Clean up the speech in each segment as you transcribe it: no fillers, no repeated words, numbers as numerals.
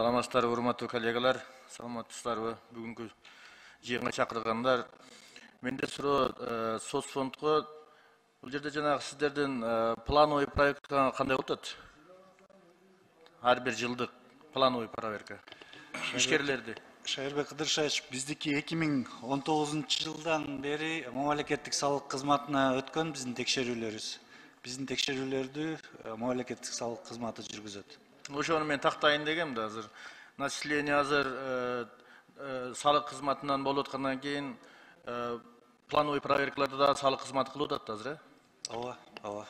Саламатсыздар, урматтуу коллегалар, саламатсыздарбы? Бүгүнкү жыйынга чакыргандар. Менде суроо соцфондго бул жерде жанагы сиздердин плановый проекттер кандай болуп атат? Ар бир жылдык плановый проверка. Ишкерлерди. Шайырбек Кыдыршевич, биздики 2019 жылдан бери мамлекеттик салык кызматына өткөн биздин текшерүүлөрүбүз. Биздин текшерүүлөрдү мамлекеттик салык кызматы жүргүзөт. Ошону мен тактайын дегем да, азыр начисление азыр салык кызматынан болуп аткандан кийин плановый проверкаларды да салык кызматы кылып атат азыр, Ооба.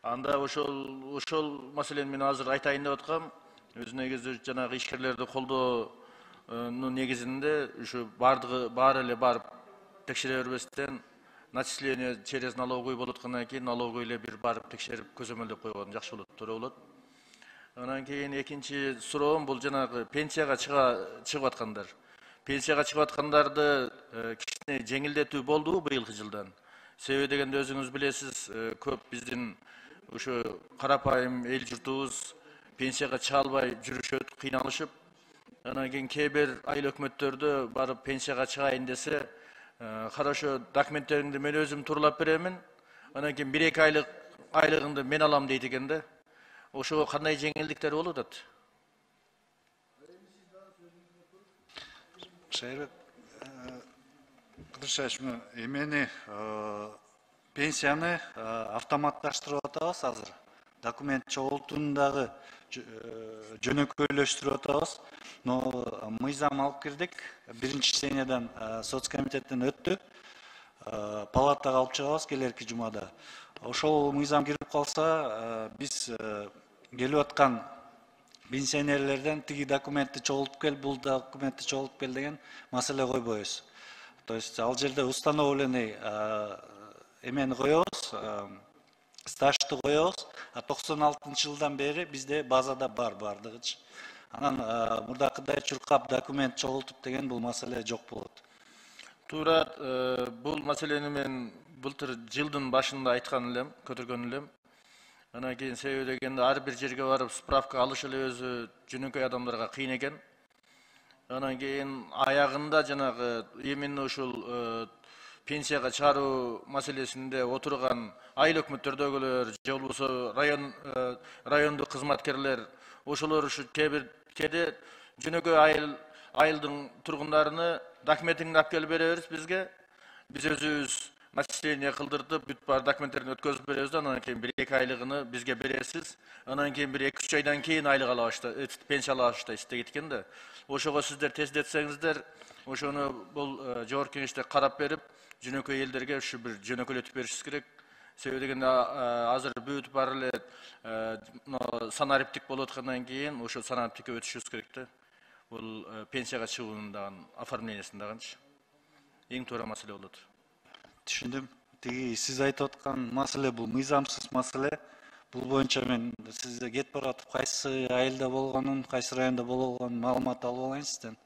Анда ошол маселени мен азыр айтайын деп аткам. Өз негизинде жанагы ишкерлерди колдоонун негизинде ушу баары эле барып текшере бербестен начисление через налоговый болуп аткандан кийин налоговый эле бир барып текшерип көзөмөлдөп койгон жакшы болот, туура болот. Анан кийин экинчи суроом бул жанагы пенсияга чыгып аткандар. Пенсияга чыгып аткандарды кичине жеңилдетүү болдубу быйылкы жылдан? Себеби дегенде өзүңүз билесиз, көп биздин ушу карапайым эл журтубуз пенсияга чыга албай жүрүшөт, кыйналышып. Анан кийин кээ бир айыл өкмөттөрдө барып пенсияга чыгайын десе, хорошо, документтериңди мен өзүм турлап беремин. Анан кийин 1-2 айлыгыңды мен алам дейт экен да. Ошого кандай жеңилдиктер болуп атат? Шайырбек Кыдыршевич, эмени пенсияны автоматташтырып атабыз азыр. Документ чогултууну дагы жөнөкөйлөштүрүп атабыз. Но мыйзам алып кирдик. Биринчи сениядан соцкомитеттен өттү. Палатага алып чыгабыз келерки жумада. Ошол мыйзам кирип калса, биз келип аткан пенсионерлерден тиги документти чогултуп кел, бул документти чогултуп кел деген маселе койбойбуз. То есть ал жерде установленный эмени коебуз, стажды коебуз. 96-жылдан бери бизде базада бар бардыгычы. Анан мурдакыдай чуркап документ чогултуп деген бул маселе жок болот. Туура, бул маселени мен былтыр жылдын башында айткан элем, көтөргөн элем. Анан кийин себеби дегенде ар бир жерге барып справка алыш эле өзү жөнөкөй адамдарга кыйын экен. Анан кийин аягында жанагы именно ушул пенсияга чыгаруу маселесинде отурган айыл өкмөттөрдөгүлөр же болбосо райондук кызматкерлер ошолор ушу кээде жөнөкөй айылдын тургундарыны документиңди алып келип беребиз бизге. Биз өзүбүз начисление кылдыртып, бүт бар документтерин өткөзүп беребиз да, анан кийин 1-2 айлыгыны бизге бересиз. Анан кийин 1-2-3 айдан кийин айлык ала баштайсыз, пенсия ала баштайсыз дейт экен да. Ошого сиздер тездетсеңиздер, ошону бул жогорку кеңеште карап берип, жөнөкөй элдерге ушу бир жөнөкөйлөтүп беришибиз керек. Себеби дегенде азыр бүт бар эле санариптик болуп аткандан кийин ошо санариптикке өтүшүбүз керек да. Бул пенсияга чыгуунун дагы оформлениясын дагычы. Эң туура маселе болот. Түшүндүм. Тиги сиз айтып аткан маселе бул мыйзамсыз маселе. Бул боюнча мен сизге кетип баратып кайсы айылда болгонун, кайсы районда болгонун маалымат алып алайын сизден.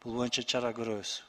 Бул боюнча чара көрөбүз.